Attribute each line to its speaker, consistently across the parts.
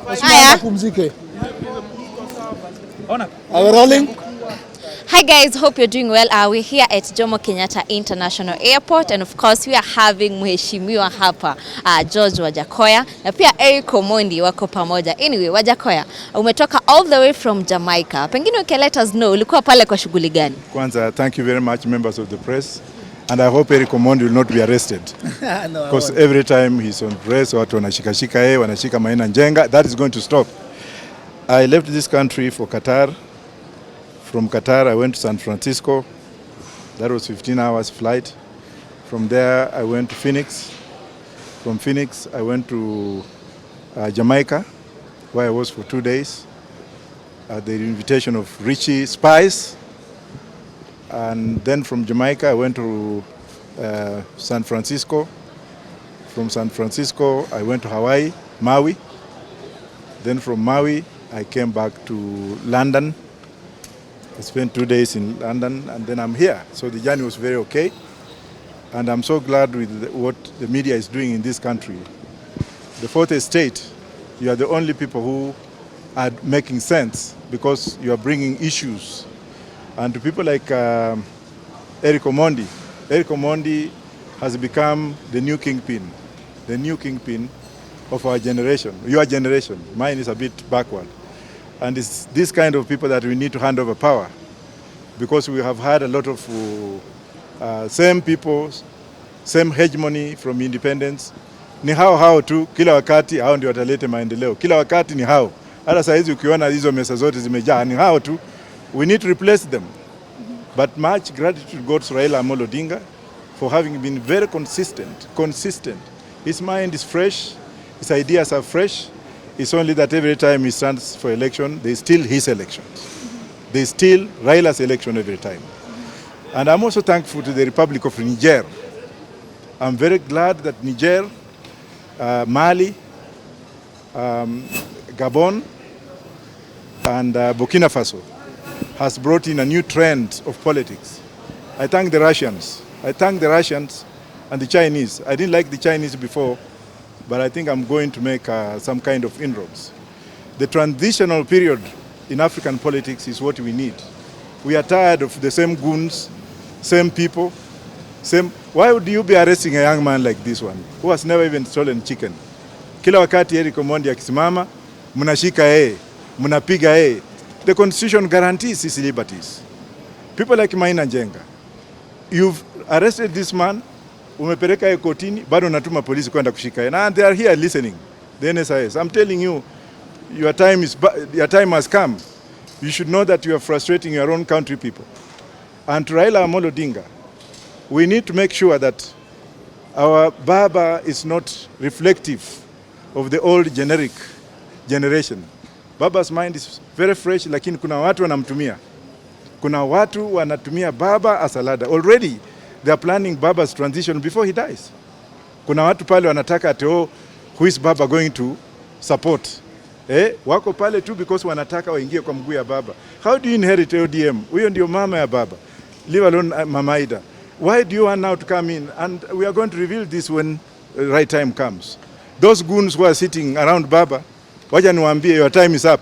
Speaker 1: Hiya.
Speaker 2: Are we rolling?
Speaker 1: Hi guys, hope you're doing well. We're here at Jomo Kenyatta International Airport, and of course we are having mheshimiwa hapa George Wajackoyah na pia Eric Omondi wako pamoja. Anyway, Wajackoyah, umetoka all the way from Jamaica. Pengine you can let us know ulikuwa pale kwa shughuli gani?
Speaker 3: Kwanza, thank you very much members of the press, and I hope Eric Omondi will not be arrested. Because every time he's on press watu wanashikashika yeye, wanashika Maina Njenga. That is going to stop. I left this country for Qatar. From Qatar, I went to San Francisco. That was 15 hours flight. From there, I went to Phoenix. From Phoenix, I went to Jamaica, where I was for 2 days at the invitation of Richie Spice. And then from Jamaica, I went to San Francisco. From San Francisco, I went to Hawaii, Maui. Then from Maui, I came back to London. I spent 2 days in London, and then I'm here. So the journey was very okay. And I'm so glad with what the media is doing in this country. The fourth estate, you are the only people who are making sense because you are bringing issues. And to people like Eric Omondi. Eric Omondi has become the new kingpin of our generation, your generation. Mine is a bit backward. And it's this kind of people that we need to hand over power, because we have had a lot of same people, same hegemony from independence. Ni hao tu, kila wakati hao ndio watalete maendeleo. Kila wakati ni hao. Hata saa hizi ukiona hizo mesa zote zimejaa ni hao tu. We need to replace them. But much gratitude goes to Raila Amolo Odinga for having been very consistent. His mind is fresh, his ideas are fresh. It's only that every time he stands for election, they steal his elections. They steal Raila's election every time. And I'm also thankful to the Republic of Niger. I'm very glad that Niger, Mali, Gabon, and Burkina Faso has brought in a new trend of politics. I thank the Russians. And the Chinese. I didn't like the Chinese before, but I think I'm going to make some kind of inroads. The transitional period in African politics is what we need. We are tired of the same goons, same people, same. Why would you be arresting a young man like this one, who has never even stolen chicken? Kila wakati Eric Omondi akisimama, mnashika yeye, mnapiga yeye. The Constitution guarantees his liberties. People like Maina Njenga, you've arrested this man, umepeleka yeye kotini, bado natuma polisi kwenda kushika yeye. And they are here listening, the NSIS. I'm telling you, your time has come. You should know that you are frustrating your own country people. And to Raila Amolo Odinga, we need to make sure that our Baba is not reflective of the old generic generation. Baba's mind is very fresh, lakini kuna watu wanamtumia. Kuna watu wanatumia Baba as a ladder. Already, they are planning Baba's transition before he dies. Kuna watu pale wanataka ati who is Baba going to support? Wako pale tu because wanataka waingie kwa mguu ya Baba. How do you inherit ODM? Huyo ndio mama ya Baba. Leave alone Mama Ida. Why do you want now to come in? And we are going to reveal this when the right time comes. Those goons who are sitting around Baba, waja niwaambie, your time is up.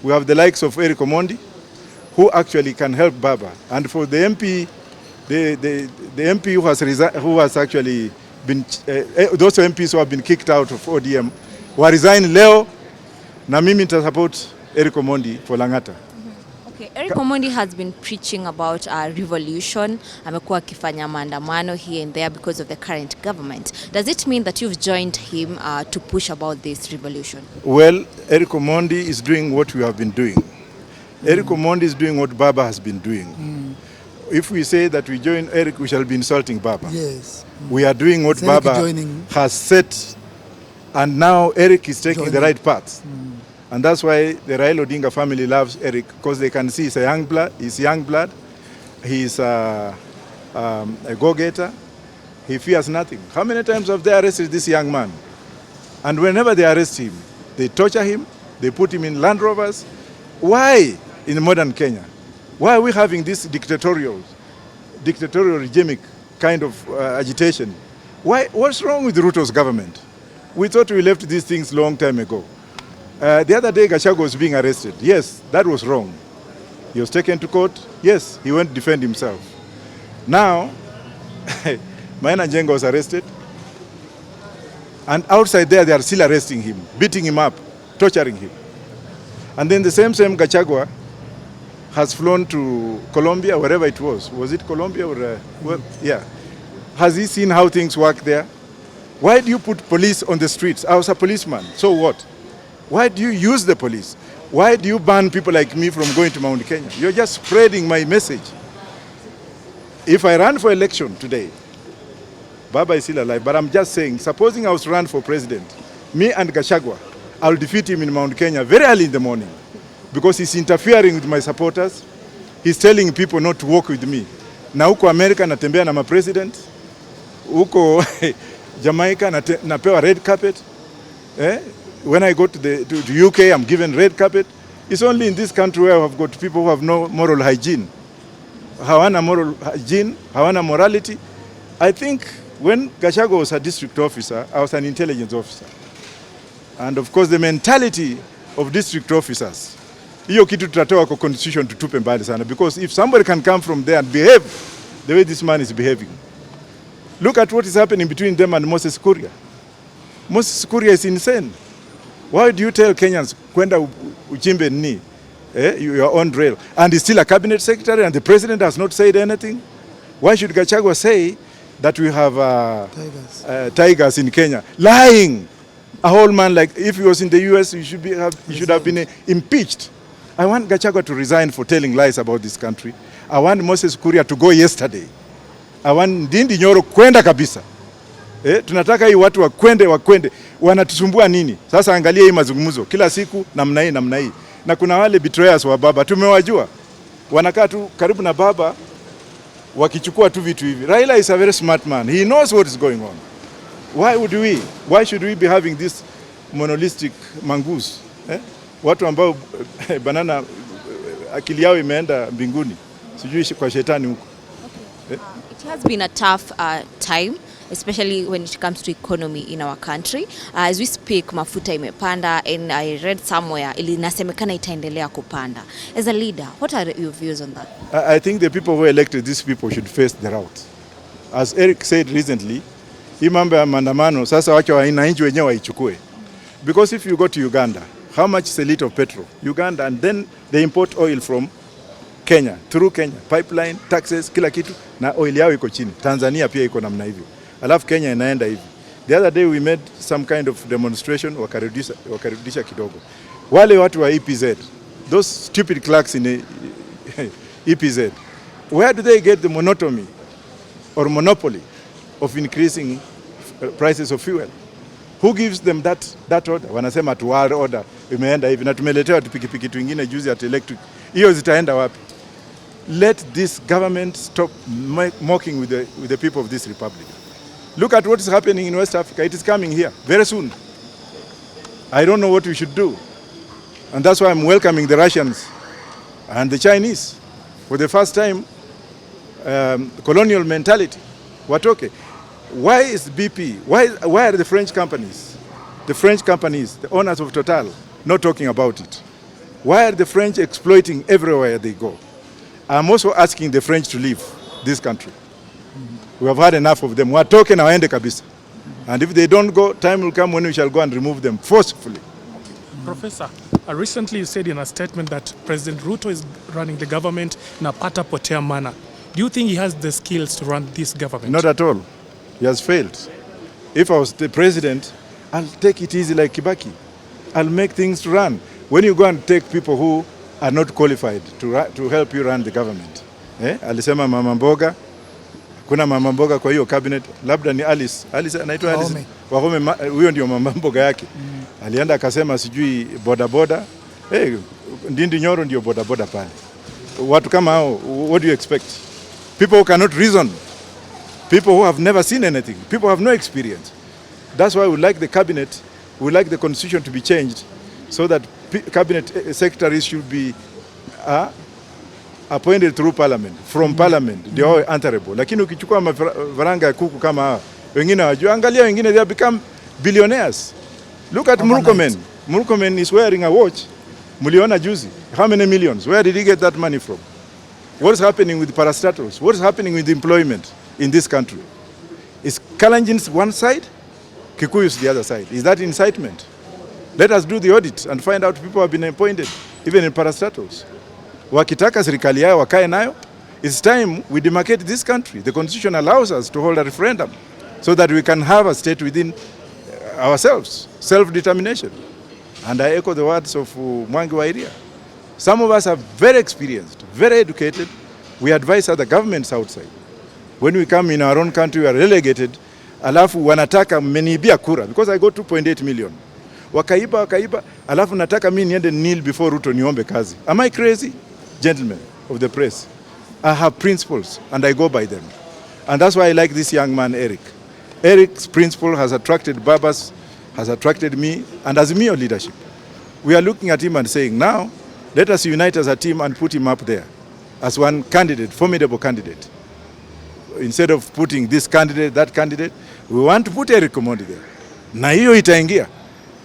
Speaker 3: We have the likes of Eric Omondi, who actually can help Baba. And for the MP, the MP who has actually been, those MPs who have been kicked out of ODM, who resign leo, na mimi nita support Eric Omondi for Lang'ata.
Speaker 1: Okay, Eric Omondi has been preaching about revolution. Amekuwa akifanya maandamano here and there because of the current government. Does it mean that you've joined him to push about this revolution?
Speaker 3: Well, Eric Omondi is doing what we have been doing. Eric Omondi is doing what Baba has been doing. If we say that we join Eric, we shall be insulting Baba.
Speaker 2: Yes.
Speaker 3: We are doing what Baba has set, and now Eric is taking the right path. And that's why the Raila Odinga family loves Eric, because they can see he's young blood. He's a go-getter. He fears nothing. How many times have they arrested this young man? And whenever they arrest him, they torture him, they put him in Land Rovers. Why in modern Kenya? Why are we having this dictatorial regime kind of agitation? What's wrong with Ruto's government? We thought we left these things long time ago. The other day, Gachagua was being arrested. Yes, that was wrong. He was taken to court. Yes, he went to defend himself. Now, MATIANG'I was arrested. And outside there, they are still arresting him, beating him up, torturing him. And then the same Gachagua has flown to Colombia, wherever it was. Was it Colombia or, well, yeah. Has he seen how things work there? Why do you put police on the streets? I was a policeman, so what? Why do you use the police? Why do you ban people like me from going to Mount Kenya? You're just spreading my message. If I run for election today, Baba is still alive, but I'm just saying, supposing I was to run for president, me and Gachagua, I'll defeat him in Mount Kenya very early in the morning because he's interfering with my supporters. He's telling people not to work with me. Na huko America natembea na ma-president, huko Jamaica napewa red carpet. When I go to the UK, I'm given red carpet. It's only in this country where I've got people who have no moral hygiene. Hawana moral hygiene, hawana morality. I think when Gachagua was a district officer, I was an intelligence officer. And of course the mentality of district officers, hiyo kitu tutatoa kwa constitution tutupe mbali sana, because if somebody can come from there and behave the way this man is behaving, look at what is happening between them and Moses Kuria. Moses Kuria is insane. Why do you tell Kenyans kwenda uchimbe nini? Your own rail, and he's still a cabinet secretary and the president has not said anything? Why should Gachagua say that we have tigers in Kenya? Lying. A whole man, like if he was in the US, he should have been impeached. I want Gachagua to resign for telling lies about this country. I want Moses Kuria to go yesterday. I want Ndindi Nyoro kwenda kabisa. Tunataka hii watu wakwende. Wanatusumbua nini? Sasa angalia hii mazungumzo. Kila siku namna hii. Na kuna wale betrayers wa baba, tumewajua. Wanakaa tu karibu na baba wakichukua tu vitu hivi. Raila is a very smart man. He knows what is going on. Why should we be having this monolithic mongoose? Watu ambao banana akili yao imeenda mbinguni. Sijui kwa shetani huko.
Speaker 1: It has been a tough time, especially when it comes to economy in our country. As we speak, mafuta imepanda, and I read somewhere inasemekana itaendelea kupanda. As a leader, what are your views on that?
Speaker 3: I think the people who elected these people should face the route. As Eric said recently, hii mambo ya maandamano sasa wacha wananchi wenyewe waichukue. Because if you go to Uganda, how much is a liter of petrol? Uganda, and then they import oil from Kenya, through Kenya, pipeline, taxes, kila kitu, na oil yao iko chini. Tanzania pia iko namna hivyo. Alafu Kenya inaenda hivi. The other day we made some kind of demonstration, wakarudisha kidogo. Wale watu wa EPZ, those stupid clerks in EPZ, where do they get the monotony or monopoly of increasing prices of fuel? Who gives them that order? Wanasema tu order imeenda hivi, na tumeletewa pikipiki twingine juzi at electric. Hiyo zitaenda wapi? Let this government stop mocking with the people of this republic. Look at what is happening in West Africa. It is coming here very soon. I don't know what we should do. And that's why I'm welcoming the Russians and the Chinese. For the first time, colonial mentality. Watoke. Why is BP, why are the French companies, the owners of Total, not talking about it? Why are the French exploiting everywhere they go? I'm also asking the French to leave this country. We have had enough of them. Watoke na waende kabisa. And if they don't go, time will come when we shall go and remove them forcefully.
Speaker 2: Professor, recently you said in a statement that President Ruto is running the government in a pata potea manner. Do you think he has the skills to run this government?
Speaker 3: Not at all. He has failed. If I was the president, I'll take it easy like Kibaki. I'll make things run. When you go and take people who are not qualified to help you run the government. Alisema mama mboga. Kuna mama mboga kwa hiyo cabinet. Labda ni Alice. Alice anaitwa Alice. Wahome, huyo ndio mama mboga yake. Alienda akasema sijui boda. Ndindi Nyoro ndio boda pale. Watu kama hao, what do you expect? People who cannot reason. People who have never seen anything. People who have no experience. That's why we like the cabinet, we like the constitution to be changed so that cabinet secretaries should be appointed through parliament, from parliament. They are answerable. Lakini ukichukua mafaranga ya kuku kama hawa, wengine wajua, angalia wengine, they have become billionaires. Look at Murkomen. Murkomen is wearing a watch. Muliona juzi. How many millions? Where did he get that money from? What is happening with parastatals? What is happening with employment in this country? Is Kalenjin's one side, Kikuyu's the other side? Is that incitement? Let us do the audit and find out people have been appointed, even in parastatals. Wakitaka serikali yao wakae nayo. It's time we demarcate this country. The constitution allows us to hold a referendum so that we can have a state within ourselves, self-determination. And I echo the words of Mwangi wa Iria. Some of us are very experienced, very educated. We advise other governments outside. When we come in our own country, we are relegated. Alafu wanataka mmenibia kura because I got 2.8 million. Wakaiba, alafu nataka mimi niende kneel before Ruto niombe kazi. Am I crazy? Gentlemen of the press, I have principles and I go by them. And that's why I like this young man, Eric. Eric's principle has attracted Babas, has attracted me, and Azimio leadership. We are looking at him and saying, now, let us unite as a team and put him up there as one candidate, formidable candidate. Instead of putting this candidate, that candidate, we want to put Eric Omondi there. Na hiyo itaingia.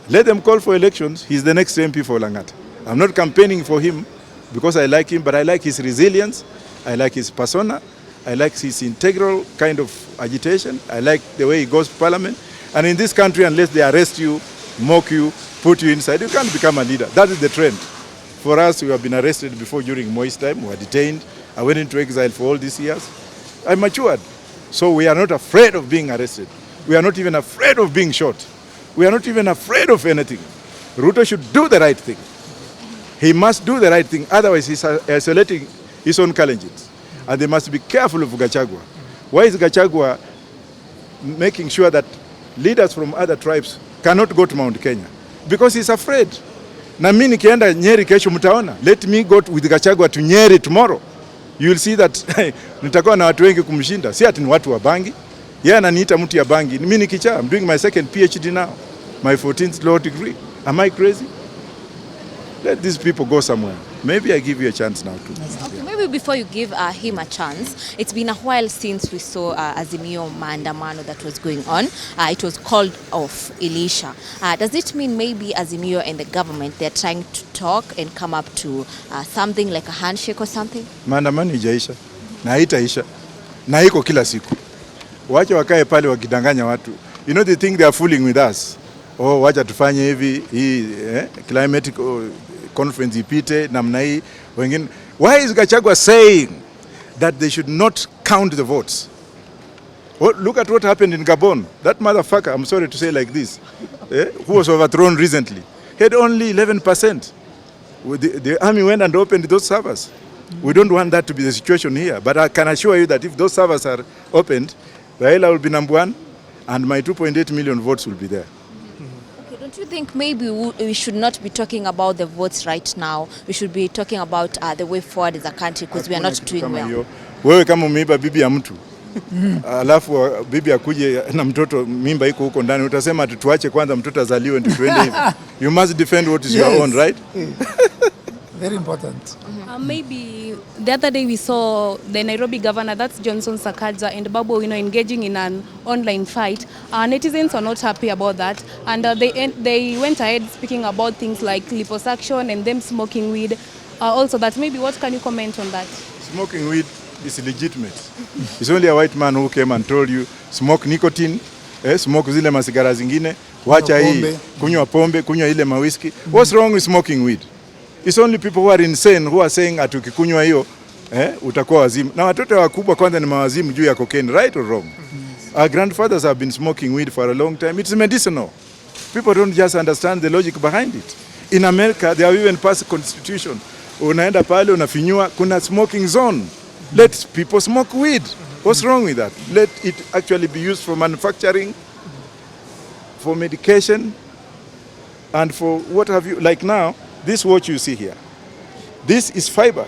Speaker 3: Let them call for elections. He's the next MP for Lang'ata. I'm not campaigning for him because I like him, but I like his resilience. I like his persona. I like his integral kind of agitation. I like the way he goes to parliament. And in this country, unless they arrest you, mock you, put you inside, you can't become a leader. That is the trend. For us, we have been arrested before during Moi's time. We were detained. I went into exile for all these years. I matured. So we are not afraid of being arrested. We are not even afraid of being shot. We are not even afraid of anything. Ruto should do the right thing. He must do the right thing. Otherwise, he's isolating his own Kalenjins. And they must be careful of Gachagua. Why is Gachagua making sure that leaders from other tribes cannot go to Mount Kenya? Because he's afraid. Na mimi nikienda Nyeri kesho mtaona. Let me go with Gachagua to Nyeri tomorrow. You will see that nitakuwa na watu wengi kumshinda. Si ati ni watu wa bangi. Yeye ananiita mtu ya bangi. Mimi ni kichaa. I'm doing my second PhD now. My 14th law degree. Am I crazy? Let these people go somewhere. Maybe I give you a chance now too.
Speaker 1: Okay, maybe before you give him a chance, it's been a while since we saw Azimio Maandamano that was going on. It was called off, Elisha. Does it mean maybe Azimio and the government, they're trying to talk and come up to something like a handshake or something?
Speaker 3: Maandamano ijaisha na haitaisha na iko kila siku. Wacha wakae pale wakidanganya watu. You know, they think they are fooling with us. Oh, wacha tufanye hivi hii climatic conference ipite namna hii wengine. Why is Gachagua saying that they should not count the votes? Oh, look at what happened in Gabon. That motherfucker, I'm sorry to say like this, who was overthrown recently, had only 11%. The army went and opened those servers. We don't want that to be the situation here, but I can assure you that if those servers are opened, Raila will be number one and my 2.8 million votes will be there.
Speaker 1: Don't you think maybe we should not be talking about the votes right now? We should be talking about the way forward as a country because we are not doing well.
Speaker 3: Wewe kama umeiba bibi ya mtu alafu bibi akuje na mtoto mimba iko huko ndani utasema tuache kwanza mtoto azaliwe ndio tuende hivi. You must defend what is your own, right?
Speaker 4: Very important.
Speaker 5: Maybe the other day we saw the Nairobi governor, that's Johnson Sakaja, and Babu Owino engaging in an online fight. Netizens are not happy about that, and they went ahead speaking about things like liposuction and them smoking weed. Also, that maybe what can you comment on that?
Speaker 3: Smoking weed is legitimate. It's only a white man who came and told you smoke nicotine, smoke zile masigara zingine, wacha hii, kunywa pombe, kunywa ile mawiski. What's wrong with smoking weed? It's only people who are insane who are saying ati ukikunywa hiyo utakuwa wazimu. Na watoto wakubwa kwanza ni mawazimu juu ya cocaine, right or wrong? Our grandfathers have been smoking weed for a long time. It's medicinal. People don't just understand the logic behind it. In America, they have even passed a constitution. Unaenda pale unafinyua kuna smoking zone. Let people smoke weed. What's wrong with that? Let it actually be used for manufacturing, for medication, and for what have you. Like now, this watch you see here, this is fiber.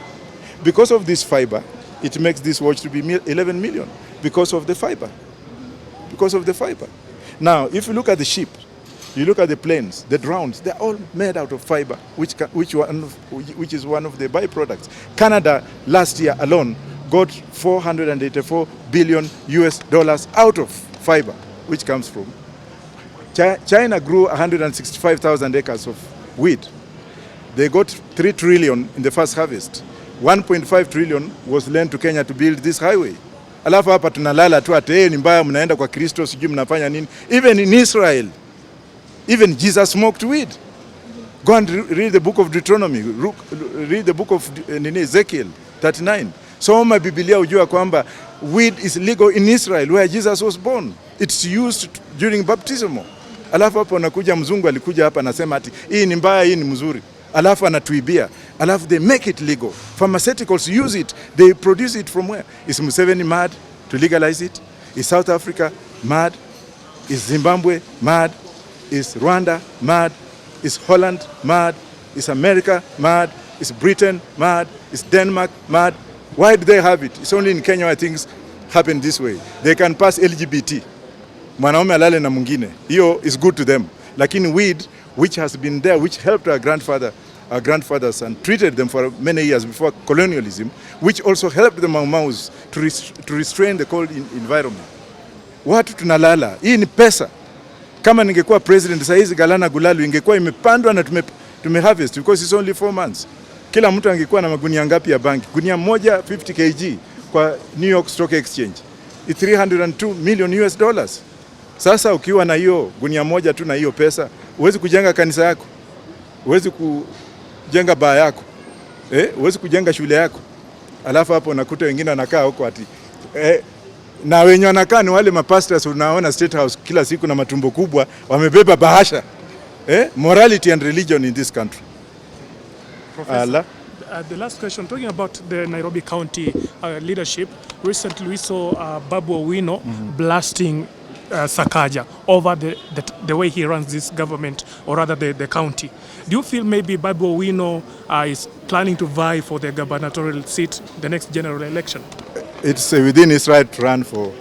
Speaker 3: Because of this fiber, it makes this watch to be 11 million. Because of the fiber. Because of the fiber. Now, if you look at the ship, you look at the planes, the drones, they're all made out of fiber, which is one of the byproducts. Canada last year alone got $484 billion out of fiber, which comes from China grew 165,000 acres of wheat. They got 3 trillion in the first harvest. 1.5 trillion was lent to Kenya to build this highway. Alafu hapa tunalala tu ate ni mbaya, mnaenda kwa Kristo sijui mnafanya nini. Even in Israel, even Jesus smoked weed. Go and read the book of Deuteronomy, read the book of Ezekiel 39. Soma Biblia ujua kwamba weed is legal in Israel where Jesus was born. It's used during baptism. Alafu hapo nakuja mzungu alikuja hapa anasema ati hii ni mbaya, hii ni mzuri. Alafu anatuibia. Alafu they make it legal. Pharmaceuticals use it. They produce it from where? Is Museveni mad to legalize it? Is South Africa mad? Is Zimbabwe mad? Is Rwanda mad? Is Holland mad? Is America mad? Is Britain mad? Is Denmark mad? Why do they have it? It's only in Kenya where things happen this way. They can pass LGBT. Mwanaume alale na mwingine. Hiyo is good to them. Lakini weed, which has been there, which helped our grandfathers and treated them for many years before colonialism, which also helped the Mau-Maus to restrain the cold environment. Watu tunalala. Hii ni pesa. Kama ningekuwa president sasa hizi Galana Gulalu ingekuwa imepandwa na tumeharvest because it's only 4 months. Kila mtu angekuwa na magunia ngapi ya banki? Gunia moja 50 kg kwa New York Stock Exchange. It's 302 million US dollars. Sasa ukiwa na hiyo gunia moja tu na hiyo pesa, huwezi kujenga kanisa yako. Huwezi kujenga baa yako. Huwezi kujenga shule yako. Alafu hapo unakuta wengine wanakaa huko ati na wenye wanakaa ni wale mapastors unaona State House kila siku na matumbo kubwa wamebeba bahasha. Morality and religion in this country.
Speaker 2: Professor, the last question, talking about the Nairobi County leadership, recently we saw Babu Owino blasting Sakaja over the way he runs this government, or rather the county. Do you feel maybe Babu Owino is planning to vie for the gubernatorial seat the next general election?
Speaker 3: It's within his right to run for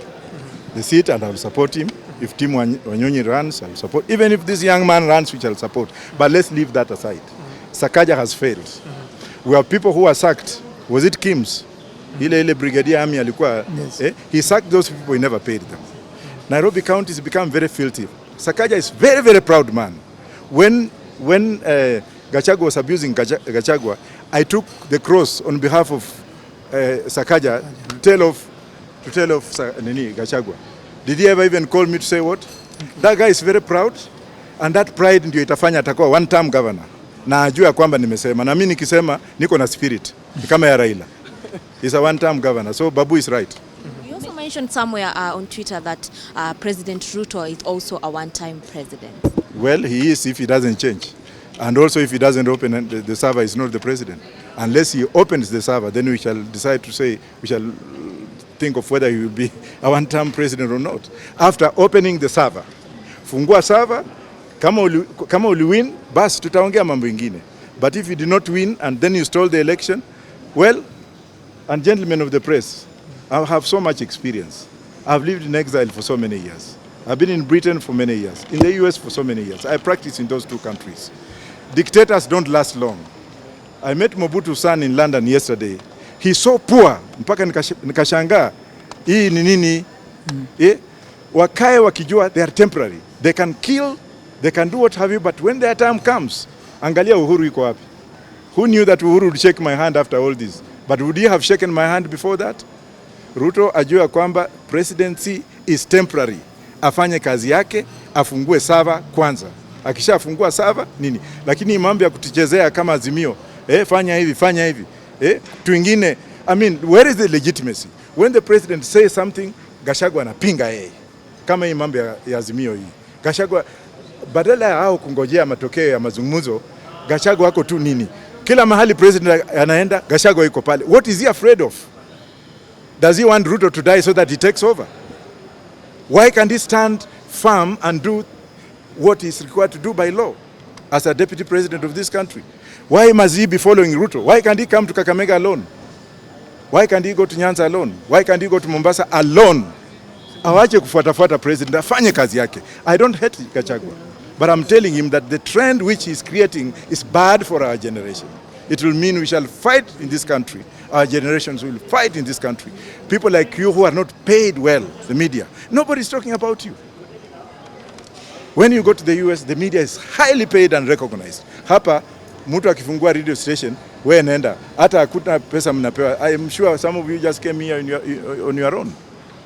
Speaker 3: the seat, and I'll support him. If Tim Wanyonyi runs, I'll support. Even if this young man runs, which I'll support. But let's leave that aside. Sakaja has failed. We have people who are sacked. Was it Kim's? Ile brigadier army alikuwa.
Speaker 4: Yes.
Speaker 3: He sacked those people, he never paid them. Nairobi County has become very filthy. Sakaja is very, very proud man. When Gachagua was abusing Gachagua, I took the cross on behalf of Sakaja to tell of Gachagua. Did he ever even call me to say what? That guy is very proud, and that pride ndio itafanya atakuwa one term governor. Na ajua kwamba nimesema, na mimi nikisema niko na spirit kama ya Raila. He's a one term governor, so Babu is right.
Speaker 1: You also mentioned somewhere on Twitter that President Ruto is also a one-time president.
Speaker 3: Well, he is if he doesn't change. And also if he doesn't open the server, he's not the president. Unless he opens the server, then we shall decide to say, we shall think of whether he will be a one-term president or not. After opening the server, fungua server, kama uli win, basi tutaongea mambo ingine. But if you did not win and then you stole the election, well, and gentlemen of the press, I have so much experience. I've lived in exile for so many years. I've been in Britain for many years, in the US for so many years. I practiced in those two countries. Dictators don't last long. I met Mobutu's son in London yesterday. He's so poor, mpaka nikashangaa. Hii ni nini? Wakae wakijua they are temporary. They can kill, they can do what have you, but when their time comes, angalia Uhuru iko wapi. Who knew that Uhuru would shake my hand after all this? But would he have shaken my hand before that? Ruto ajua kwamba presidency is temporary. Afanye kazi yake, afungue server kwanza. Akishafungua server nini? Lakini mambo ya kutichezea kama Azimio, fanya hivi. Tuingine, I mean, where is the legitimacy? When the president says something, Gachagua anapinga yeye. Kama hii mambo ya Azimio hii. Gachagua badala ya hao kungojea matokeo ya mazungumzo, Gachagua wako tu nini? Kila mahali president anaenda, Gachagua yuko pale. What is he afraid of? Does he want Ruto to die so that he takes over? Why can't he stand firm and do what is required to do by law as a deputy president of this country? Why must he be following Ruto? Why can't he come to Kakamega alone? Why can't he go to Nyanza alone? Why can't he go to Mombasa alone? Awache kufuatafuata president, afanye kazi yake. I don't hate Gachagua, but I'm telling him that the trend which he's creating is bad for our generation. It will mean we shall fight in this country. Our generations will fight in this country. People like you who are not paid well, the media. Nobody's talking about you. When you go to the US, the media is highly paid and recognized. Hapa mtu akifungua radio station, wewe nenda, hata hakuna pesa mnapewa. I am sure some of you just came here on your own.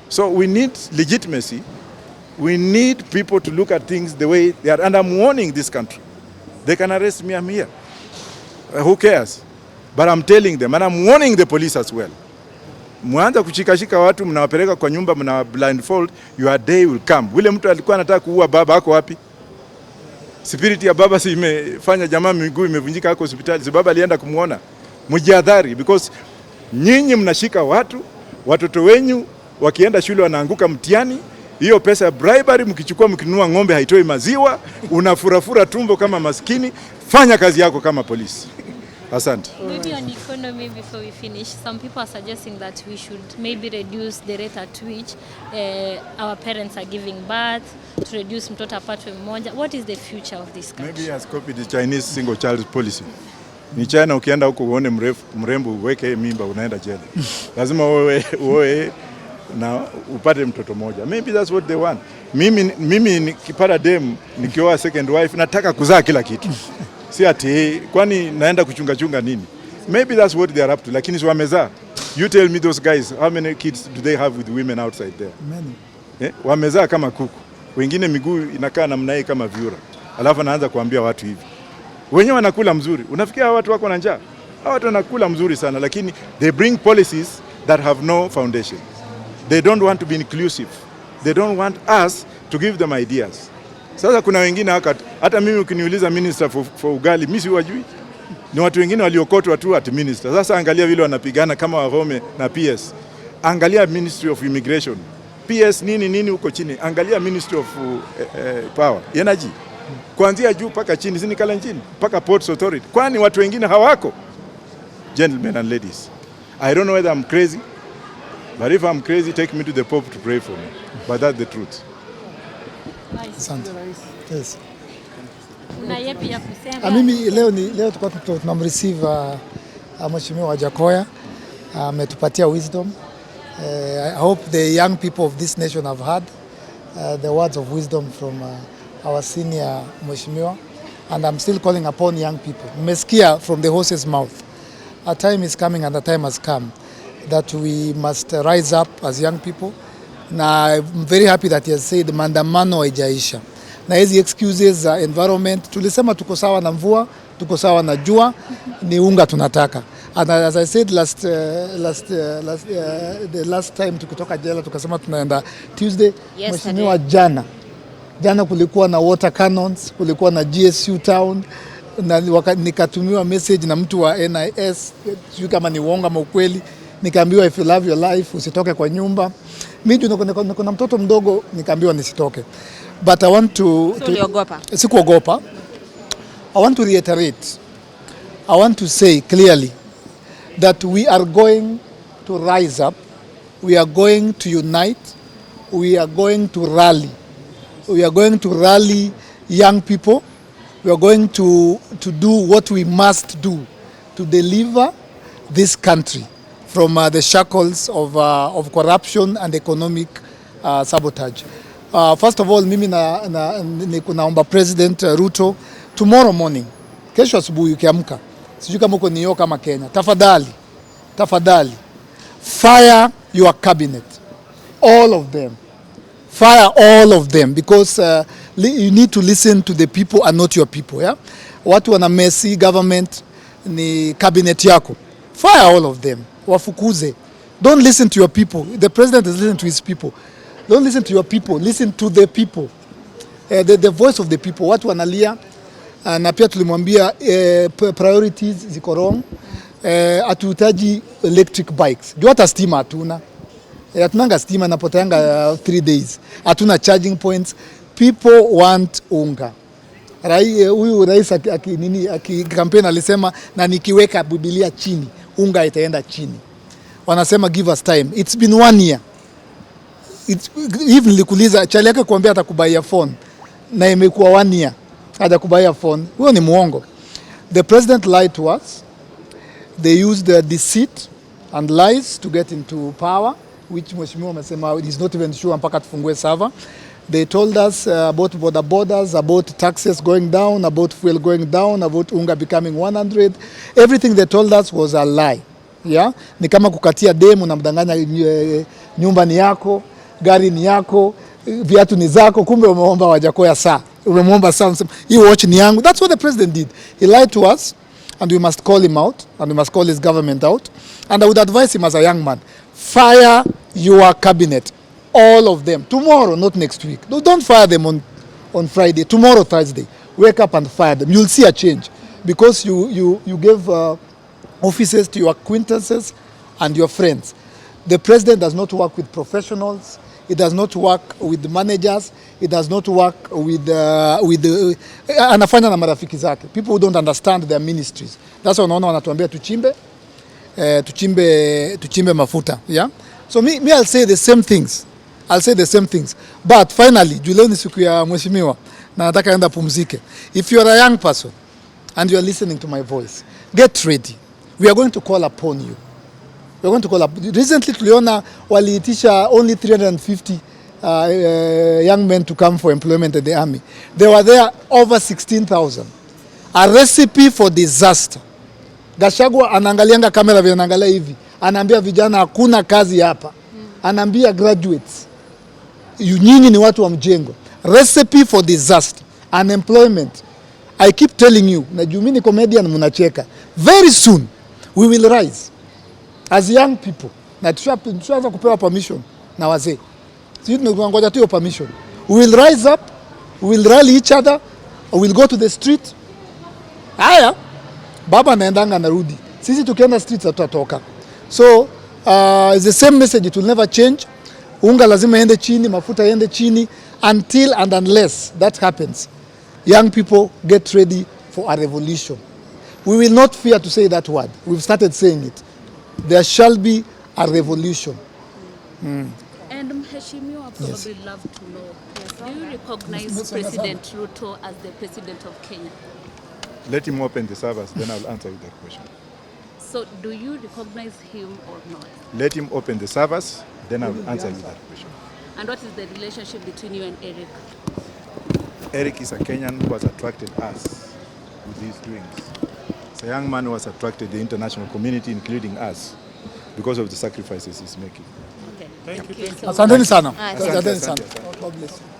Speaker 3: So we need legitimacy. We need people to look at things the way they are. And I'm warning this country. They can arrest me, I'm here. Who cares? But I'm telling them, and I'm warning the police as well. Mwanza kushikashika watu, mnawapeleka kwa nyumba, mna blindfold, your day will come. Wile mtu alikuwa anataka kuua baba ako wapi? Spirit ya baba si imefanya jamaa miguu imevunjika hako hospitali. Si baba alienda kumuona. Mjihadhari, because nyinyi mnashika watu, watoto wenyu wakienda shule wanaanguka mtihani. Hiyo pesa ya bribery mkichukua mkinunua ng'ombe haitoi maziwa, unafurafura tumbo kama maskini. Fanya kazi yako kama polisi. Asante.
Speaker 6: Maybe on economy, before we finish, some people are suggesting that we should maybe reduce the rate at which our parents are giving birth, to reduce mtoto apatwe mmoja. What is the future of this country?
Speaker 3: Maybe he has copied the Chinese single child policy. Ni China, ukienda huko uone mrembo uweke mimba unaenda jela. Lazima uoe na upate mtoto mmoja. Maybe that's what they want. Mimi nikipata dem nikioa second wife nataka kuzaa kila kitu. Si ati kwani naenda kuchunga nini? Maybe that's what they are up to. Lakini si wamezaa. You tell me those guys, how many kids do they have with women outside there?
Speaker 4: Many.
Speaker 3: Wamezaa kama kuku. Wengine miguu inakaa namna hii kama viura. Alafu anaanza kuambia watu hivi. Wenyewe wanakula mzuri. Unafikia watu wako na njaa? Hao watu wanakula mzuri sana, lakini they bring policies that have no foundation. They don't want to be inclusive. They don't want us to give them ideas. Sasa kuna wengine hata mimi ukiniuliza minister for ugali, mimi siwajui. Ni watu wengine waliokotwa tu at minister. Sasa angalia vile wanapigana kama Wahome na PS. Angalia Ministry of Immigration. PS nini huko chini. Angalia Ministry of Power, Energy. Kuanzia juu paka chini, si nikala chini, paka Ports Authority. Kwani watu wengine hawako? Gentlemen and ladies, I don't know whether I'm crazy, but if I'm crazy, take me to the Pope to pray for me. But that's the truth.
Speaker 4: Asante. Yes.
Speaker 6: Una yepi ya kusema?
Speaker 4: Mimi leo tulikuwa tunamreceive Mheshimiwa Wajackoyah. Ametupatia wisdom. I hope the young people of this nation have heard the words of wisdom from our senior Mheshimiwa, and I'm still calling upon young people. Mmesikia from the horse's mouth. A time is coming and a time has come that we must rise up as young people. Na I'm very happy that he has said maandamano haijaisha. Na hizi excuses za environment, tulisema tuko sawa na mvua, tuko sawa na jua, ni unga tunataka. And as I said the last time tukitoka jela tukasema tunaenda Tuesday. Mheshimiwa, jana kulikuwa na water cannons, kulikuwa na GSU town, na nikatumiwa message na mtu wa NIS, sijui kama ni uongo ama ukweli, nikaambiwa if you love your life usitoke kwa nyumba. Mimi niko na mtoto mdogo, nikaambiwa nisitoke. But I want to sikuogopa. I want to reiterate. I want to say clearly that we are going to rise up. We are going to unite. We are going to rally. We are going to rally young people. We are going to do what we must do to deliver this country from the shackles of corruption and economic sabotage. First of all, mimi naomba President Ruto, tomorrow morning, kesho asubuhi ukiamka, sijui kama uko New York kama Kenya, tafadhali fire your cabinet, all of them. Fire all of them, because you need to listen to the people and not your people. Yeah? Watu wana messy government ni cabinet yako. Fire all of them. Wafukuze. Don't listen to your people. The president is listening to his people. Don't listen to your people. Listen to the people. The voice of the people. Watu wanalia. Na pia tulimwambia priorities ziko wrong. Hatuhitaji electric bikes. Juu hata stima hatuna. Hatunanga stima, napoteanga 3 days. Hatuna charging points. People want unga. Huyu rais akikampeni alisema na nikiweka Biblia chini unga itaenda chini. Wanasema give us time. It's been 1 year. Even nilikuuliza chali yake kuambia atakubaia phone na imekuwa 1 year hajakubaia phone. Huyo ni muongo. The president lied to us. They used deceit and lies to get into power, which Mheshimiwa amesema is not even sure mpaka tufungue server. They told us about borders, about taxes going down, about fuel going down, about unga becoming 100. Everything they told us was a lie. Yeah? Ni kama kukatia demu na mdanganya nyumba ni yako, gari ni yako, viatu ni zako, kumbe umeomba Wajackoyah saa. Umemwomba saa, hii watch ni yangu. That's what the president did. He lied to us, and we must call him out, and we must call his government out. And I would advise him as a young man, fire your cabinet. All of them. Tomorrow, not next week. No, don't fire them on Friday. Tomorrow, Thursday. Wake up and fire them. You'll see a change. Because you gave offices to your acquaintances and your friends. The president does not work with professionals. He does not work with managers. He does not work with anafanya na marafiki zake. People who don't understand their ministries. That's why unaona wanatuambia tuchimbe mafuta. Yeah? So me I'll say the same things. But finally, leo ni siku ya mheshimiwa na nataka enda pumzike. If you are a young person and you are listening to my voice, get ready. We are going to call upon you. Recently tuliona waliitisha only 350 young men to come for employment at the army. There were there over 16,000. A recipe for disaster. Gachagua anaangalianga kamera vile anaangalia hivi. Anaambia vijana hakuna kazi hapa. Anaambia graduates, nyinyi ni watu wa mjengo. Recipe for disaster. Unemployment. I keep telling you, na juu mimi ni comedian mnacheka. Very soon we will rise as young people. Na tushaanza kupewa permission na wazee. Sisi tunangoja tu hiyo permission. We will rise up, we will rally each other, we will go to the street. Haya, baba naendanga narudi. Sisi tukienda streets tutatoka. So it's the same message, it will never change. Unga lazima ende chini, mafuta ende chini, until and unless that happens. Young people, get ready for a revolution. We will not fear to say that word. We've started saying it. There shall be a revolution.
Speaker 7: And Mheshimiwa, probably love to know, do you recognize President Ruto as the president of Kenya?
Speaker 3: Let him open the servers, then I'll answer you that question.
Speaker 7: So do you recognize him or not?
Speaker 3: Let him open the servers, then I'll answer you that question.
Speaker 7: And what is the relationship between you and Eric?
Speaker 3: Eric is a Kenyan who has attracted us with his doings. He's a young man who has attracted the international community, including us, because of the sacrifices he's making.
Speaker 7: Okay.
Speaker 2: Thank you.
Speaker 4: Asanteni sana.
Speaker 3: Asante sana.
Speaker 4: God bless you.